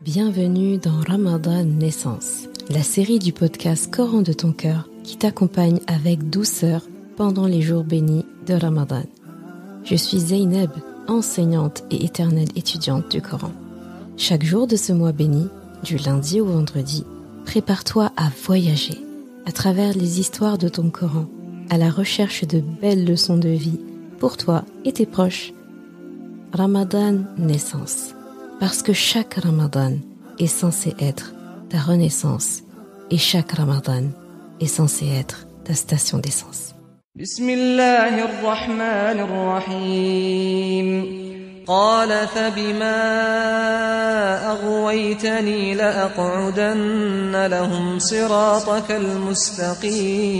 Bienvenue dans Ramadan Naissance, la série du podcast Coran de ton cœur qui t'accompagne avec douceur pendant les jours bénis de Ramadan. Je suis Zeynep, enseignante et éternelle étudiante du Coran. Chaque jour de ce mois béni, du lundi au vendredi, prépare-toi à voyager à travers les histoires de ton Coran, à la recherche de belles leçons de vie pour toi et tes proches. Ramadan Naissance. Parce que chaque Ramadan est censé être ta renaissance et chaque Ramadan est censé être ta station d'essence. Bismillahirrahmanirrahim. قال فبما أغويتني لأقعدن لهم صراطك المستقيم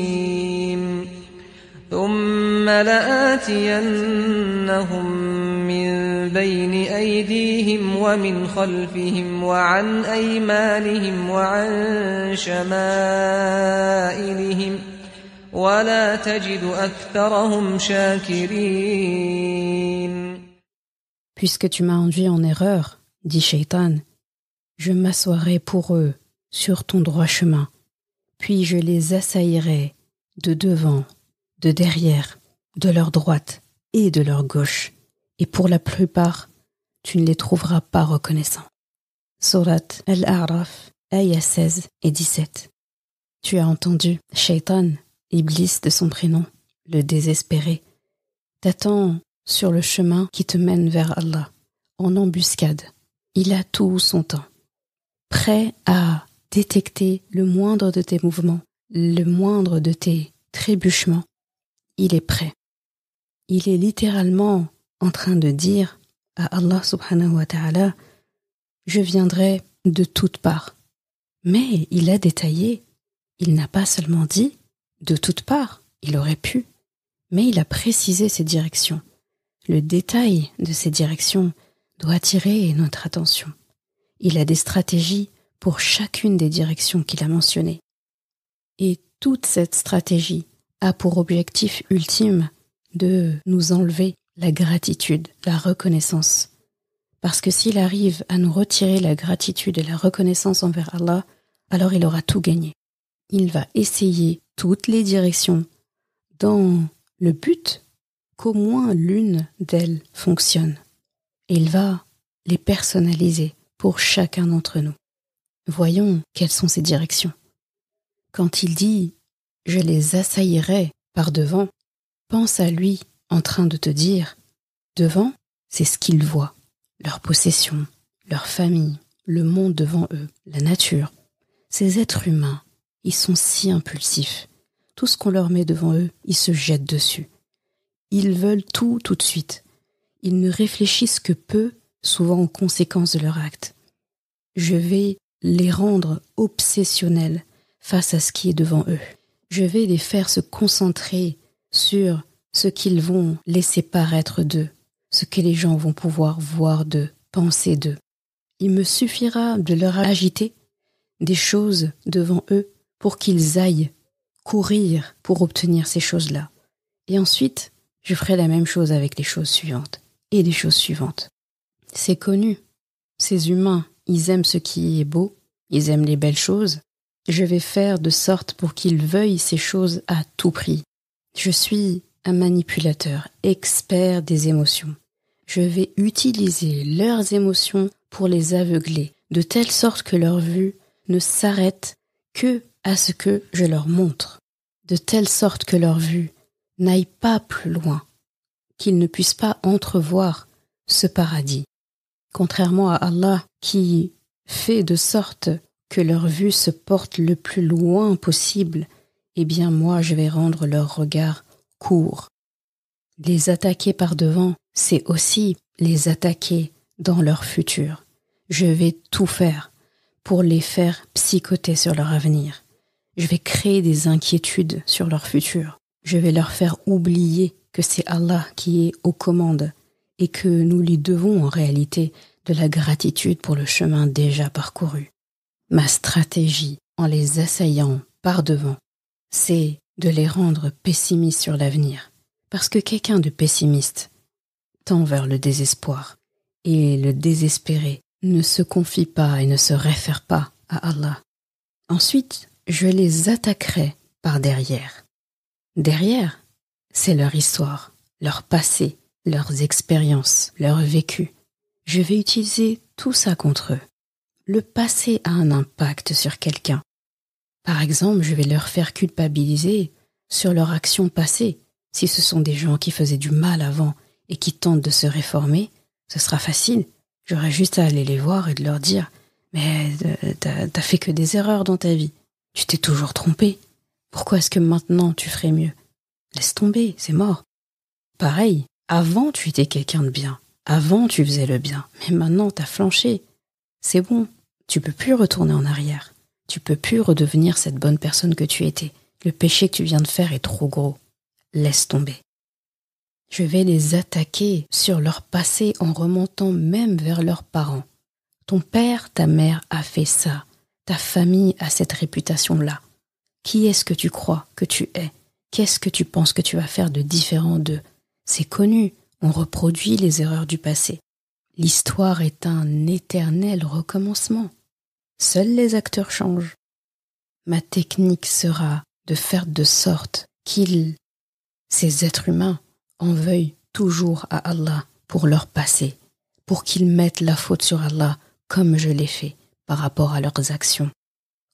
ثم لآتينهم من بين أيديهم ومن خلفهم وعن أيمانهم وعن شمائلهم ولا تجد أكثرهم شاكرين. Puisque tu m'as induit en erreur, dit Shaitan, je m'assoirai pour eux sur ton droit chemin, puis je les assaillirai de devant, de derrière, de leur droite et de leur gauche, et pour la plupart, tu ne les trouveras pas reconnaissants. Sourate Al-A'raf, ayah 16 et 17. Tu as entendu, Shaitan, Iblis de son prénom, le désespéré, t'attend sur le chemin qui te mène vers Allah, en embuscade. Il a tout son temps, prêt à détecter le moindre de tes mouvements, le moindre de tes trébuchements. Il est prêt. Il est littéralement en train de dire à Allah subhanahu wa ta'ala, je viendrai de toutes parts. Mais il a détaillé, il n'a pas seulement dit de toutes parts, il aurait pu, mais il a précisé ses directions. Le détail de ces directions doit attirer notre attention. Il a des stratégies pour chacune des directions qu'il a mentionnées. Et toute cette stratégie a pour objectif ultime de nous enlever la gratitude, la reconnaissance. Parce que s'il arrive à nous retirer la gratitude et la reconnaissance envers Allah, alors il aura tout gagné. Il va essayer toutes les directions dans le but qu'au moins l'une d'elles fonctionne. Et il va les personnaliser pour chacun d'entre nous. Voyons quelles sont ces directions. Quand il dit « je les assaillirai par devant », pense à lui en train de te dire « devant, c'est ce qu'ils voient, leur possession, leur famille, le monde devant eux, la nature. Ces êtres humains, ils sont si impulsifs. Tout ce qu'on leur met devant eux, ils se jettent dessus. Ils veulent tout de suite. Ils ne réfléchissent que peu, souvent aux conséquences de leur acte. Je vais les rendre obsessionnels face à ce qui est devant eux. Je vais les faire se concentrer sur ce qu'ils vont laisser paraître d'eux, ce que les gens vont pouvoir voir d'eux, penser d'eux. Il me suffira de leur agiter des choses devant eux pour qu'ils aillent courir pour obtenir ces choses-là. Et ensuite, je ferai la même chose avec les choses suivantes et les choses suivantes. C'est connu. Ces humains, ils aiment ce qui est beau, ils aiment les belles choses. Je vais faire de sorte pour qu'ils veuillent ces choses à tout prix. Je suis un manipulateur, expert des émotions. Je vais utiliser leurs émotions pour les aveugler, de telle sorte que leur vue ne s'arrête que à ce que je leur montre, de telle sorte que leur vue n'aille pas plus loin, qu'ils ne puissent pas entrevoir ce paradis. Contrairement à Allah qui fait de sorte que leur vue se porte le plus loin possible, eh bien moi je vais rendre leur regard court. Les attaquer par devant, c'est aussi les attaquer dans leur futur. Je vais tout faire pour les faire psychoter sur leur avenir. Je vais créer des inquiétudes sur leur futur. Je vais leur faire oublier que c'est Allah qui est aux commandes et que nous lui devons en réalité de la gratitude pour le chemin déjà parcouru. Ma stratégie en les assaillant par devant, c'est de les rendre pessimistes sur l'avenir. Parce que quelqu'un de pessimiste tend vers le désespoir et le désespéré ne se confient pas et ne se réfèrent pas à Allah. Ensuite, je les attaquerai par derrière. Derrière, c'est leur histoire, leur passé, leurs expériences, leur vécu. Je vais utiliser tout ça contre eux. Le passé a un impact sur quelqu'un. Par exemple, je vais leur faire culpabiliser sur leur action passée. Si ce sont des gens qui faisaient du mal avant et qui tentent de se réformer, ce sera facile. J'aurai juste à aller les voir et de leur dire « Mais t'as fait que des erreurs dans ta vie. Tu t'es toujours trompé. Pourquoi est-ce que maintenant tu ferais mieux ? Laisse tomber, c'est mort. » Pareil, avant tu étais quelqu'un de bien. Avant tu faisais le bien. Mais maintenant t'as flanché. C'est bon, tu peux plus retourner en arrière. Tu peux plus redevenir cette bonne personne que tu étais. Le péché que tu viens de faire est trop gros. Laisse tomber. Je vais les attaquer sur leur passé en remontant même vers leurs parents. Ton père, ta mère a fait ça. Ta famille a cette réputation-là. Qui est-ce que tu crois que tu es ? Qu'est-ce que tu penses que tu vas faire de différent d'eux ? C'est connu, on reproduit les erreurs du passé. L'histoire est un éternel recommencement. Seuls les acteurs changent. Ma technique sera de faire de sorte qu'ils, ces êtres humains, en veuillent toujours à Allah pour leur passé, pour qu'ils mettent la faute sur Allah comme je l'ai fait par rapport à leurs actions.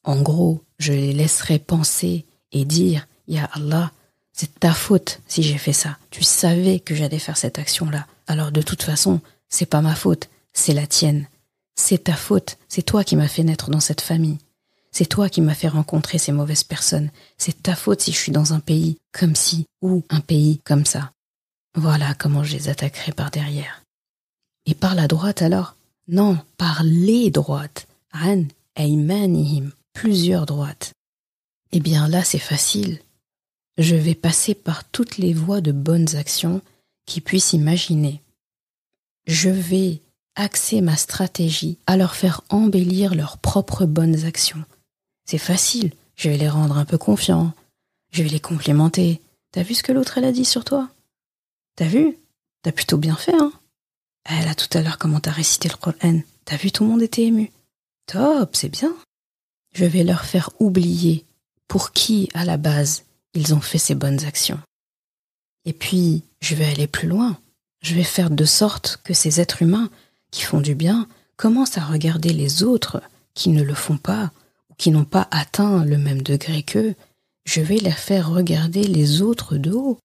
En gros, je les laisserai penser et dire « Ya Allah, c'est ta faute si j'ai fait ça. Tu savais que j'allais faire cette action-là. Alors de toute façon, c'est pas ma faute, c'est la tienne. C'est ta faute, c'est toi qui m'as fait naître dans cette famille. C'est toi qui m'as fait rencontrer ces mauvaises personnes. C'est ta faute si je suis dans un pays comme ci ou un pays comme ça. » Voilà comment je les attaquerai par derrière. Et par la droite alors ? Non, par les droites. An aymanihim, plusieurs droites. Eh bien là c'est facile. Je vais passer par toutes les voies de bonnes actions qu'ils puissent imaginer. Je vais axer ma stratégie à leur faire embellir leurs propres bonnes actions. C'est facile, je vais les rendre un peu confiants, je vais les complimenter. T'as vu ce que l'autre elle a dit sur toi ? T'as vu ? T'as plutôt bien fait, hein ? Elle a tout à l'heure comment t'as récité le Coran. T'as vu, tout le monde était ému. Top, c'est bien. Je vais leur faire oublier pour qui, à la base, ils ont fait ces bonnes actions. Et puis, je vais aller plus loin. Je vais faire de sorte que ces êtres humains qui font du bien commencent à regarder les autres qui ne le font pas ou qui n'ont pas atteint le même degré qu'eux. Je vais les faire regarder les autres de haut.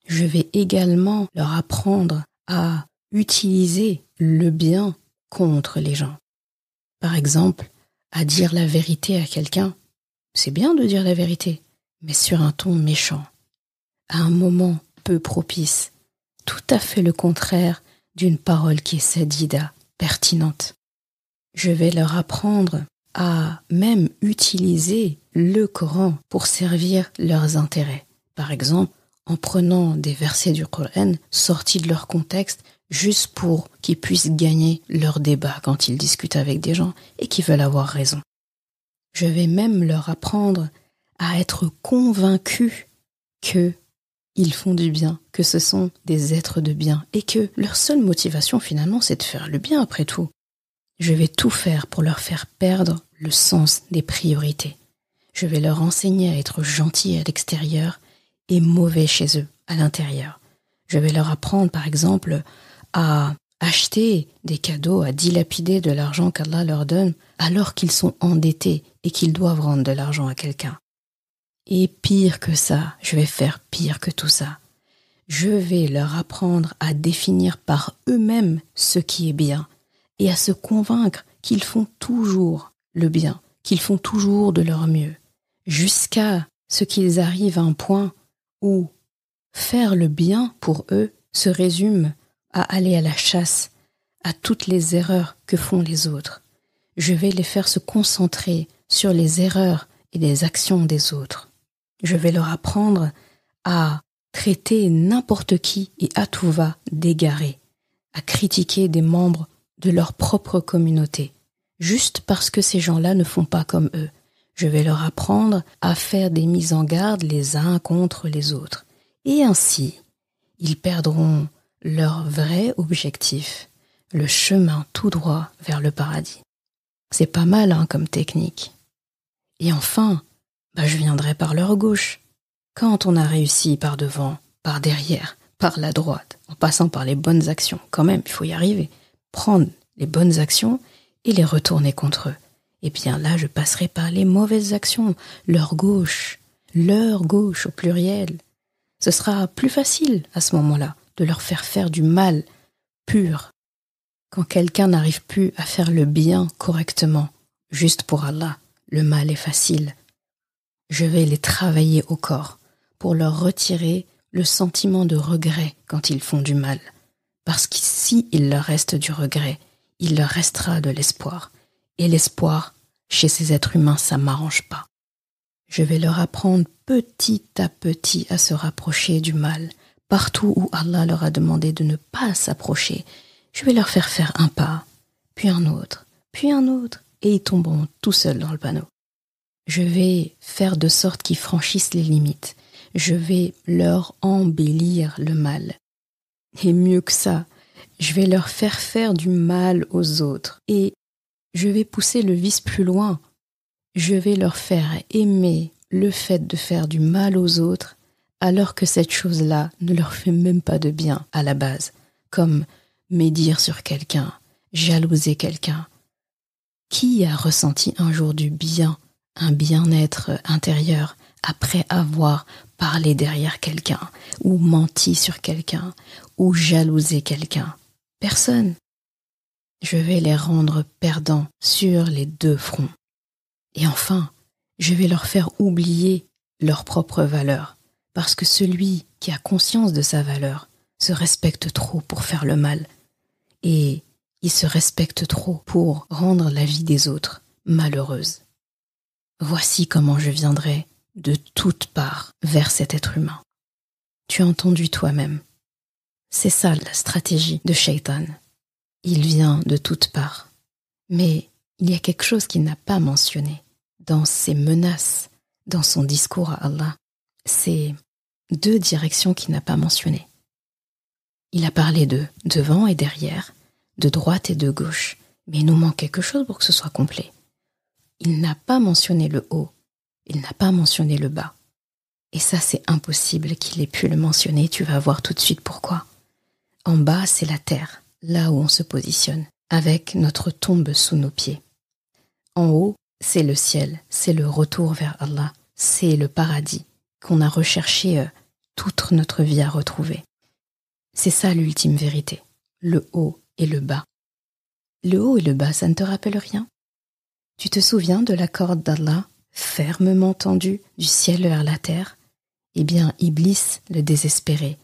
Je vais également leur apprendre à utiliser le bien contre les gens. Par exemple, à dire la vérité à quelqu'un. C'est bien de dire la vérité, mais sur un ton méchant, à un moment peu propice, tout à fait le contraire d'une parole qui est sadida, pertinente. Je vais leur apprendre à même utiliser le Coran pour servir leurs intérêts. Par exemple, en prenant des versets du Coran sortis de leur contexte juste pour qu'ils puissent gagner leur débat quand ils discutent avec des gens et qui veulent avoir raison. Je vais même leur apprendre à être convaincus qu'ils font du bien, que ce sont des êtres de bien et que leur seule motivation finalement c'est de faire le bien après tout. Je vais tout faire pour leur faire perdre le sens des priorités. Je vais leur enseigner à être gentils à l'extérieur et mauvais chez eux, à l'intérieur. Je vais leur apprendre par exemple à acheter des cadeaux, à dilapider de l'argent qu'Allah leur donne alors qu'ils sont endettés et qu'ils doivent rendre de l'argent à quelqu'un. Et pire que ça, je vais faire pire que tout ça. Je vais leur apprendre à définir par eux-mêmes ce qui est bien et à se convaincre qu'ils font toujours le bien, qu'ils font toujours de leur mieux, jusqu'à ce qu'ils arrivent à un point où faire le bien pour eux se résume à aller à la chasse à toutes les erreurs que font les autres. Je vais les faire se concentrer sur les erreurs et les actions des autres. Je vais leur apprendre à traiter n'importe qui et à tout va d'égaré, à critiquer des membres de leur propre communauté, juste parce que ces gens-là ne font pas comme eux. Je vais leur apprendre à faire des mises en garde les uns contre les autres. Et ainsi, ils perdront leur vrai objectif. le chemin tout droit vers le paradis. C'est pas mal comme technique. Et enfin, je viendrai par l'heure gauche. Quand on a réussi par devant, par derrière, par la droite, en passant par les bonnes actions, quand même, il faut y arriver. Prendre les bonnes actions et les retourner contre eux. Et bien là, je passerai par les mauvaises actions, l'heure gauche au pluriel. Ce sera plus facile à ce moment-là de leur faire du mal pur. Quand quelqu'un n'arrive plus à faire le bien correctement, juste pour Allah, le mal est facile. Je vais les travailler au corps pour leur retirer le sentiment de regret quand ils font du mal. Parce qu'ici, il leur reste du regret, il leur restera de l'espoir. Et l'espoir, chez ces êtres humains, ça m'arrange pas. Je vais leur apprendre petit à petit à se rapprocher du mal. Partout où Allah leur a demandé de ne pas s'approcher, je vais leur faire un pas, puis un autre, et ils tomberont tout seuls dans le panneau. Je vais faire de sorte qu'ils franchissent les limites. Je vais leur embellir le mal. Et mieux que ça, je vais leur faire du mal aux autres. Et je vais pousser le vice plus loin. Je vais leur faire aimer le fait de faire du mal aux autres, alors que cette chose-là ne leur fait même pas de bien à la base, comme médire sur quelqu'un, jalouser quelqu'un. Qui a ressenti un jour du bien, un bien-être intérieur, après avoir parlé derrière quelqu'un, ou menti sur quelqu'un, ou jalousé quelqu'un? Personne. Je vais les rendre perdants sur les deux fronts. Et enfin, je vais leur faire oublier leur propre valeur, parce que celui qui a conscience de sa valeur se respecte trop pour faire le mal, et il se respecte trop pour rendre la vie des autres malheureuse. Voici comment je viendrai de toutes parts vers cet être humain. Tu as entendu toi-même. C'est ça la stratégie de Shaitan. Il vient de toutes parts. Mais il y a quelque chose qu'il n'a pas mentionné dans ses menaces, dans son discours à Allah. C'est 2 directions qu'il n'a pas mentionnées. Il a parlé de devant et derrière, de droite et de gauche. Mais il nous manque quelque chose pour que ce soit complet. Il n'a pas mentionné le haut, il n'a pas mentionné le bas. Et ça, c'est impossible qu'il ait pu le mentionner, tu vas voir tout de suite pourquoi. En bas, c'est la terre, là où on se positionne, avec notre tombe sous nos pieds. En haut, c'est le ciel, c'est le retour vers Allah, c'est le paradis qu'on a recherché toute notre vie à retrouver. C'est ça l'ultime vérité, le haut et le bas. Le haut et le bas, ça ne te rappelle rien? Tu te souviens de la corde d'Allah, fermement tendue du ciel vers la terre? Eh bien, Iblis, le désespéré,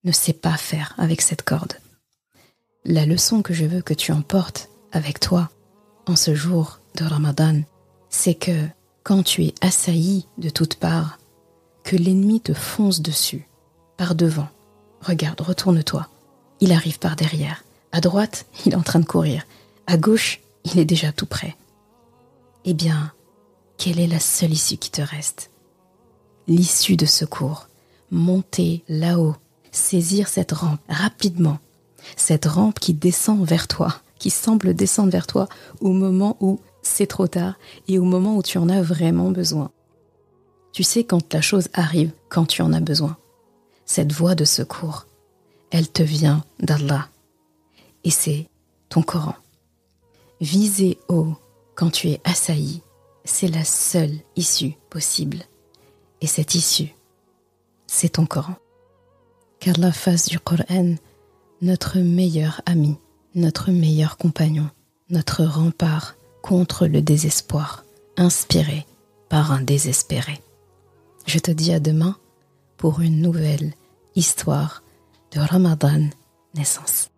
ne sait pas faire avec cette corde. La leçon que je veux que tu emportes avec toi en ce jour de Ramadan, c'est que quand tu es assailli de toutes parts, que l'ennemi te fonce dessus, par devant. Regarde, retourne-toi. Il arrive par derrière. À droite, il est en train de courir. À gauche, il est déjà tout près. Eh bien, quelle est la seule issue qui te reste? L'issue de secours. Monter là-haut, saisir cette rampe rapidement. Cette rampe qui descend vers toi, qui semble descendre vers toi au moment où c'est trop tard et au moment où tu en as vraiment besoin. Tu sais quand la chose arrive, quand tu en as besoin. Cette voie de secours, elle te vient d'Allah. Et c'est ton Coran. Viser haut quand tu es assailli, c'est la seule issue possible. Et cette issue, c'est ton Coran. Qu'Allah fasse du Coran notre meilleur ami, notre meilleur compagnon, notre rempart contre le désespoir, inspiré par un désespéré. Je te dis à demain pour une nouvelle histoire de Ramadan naissance.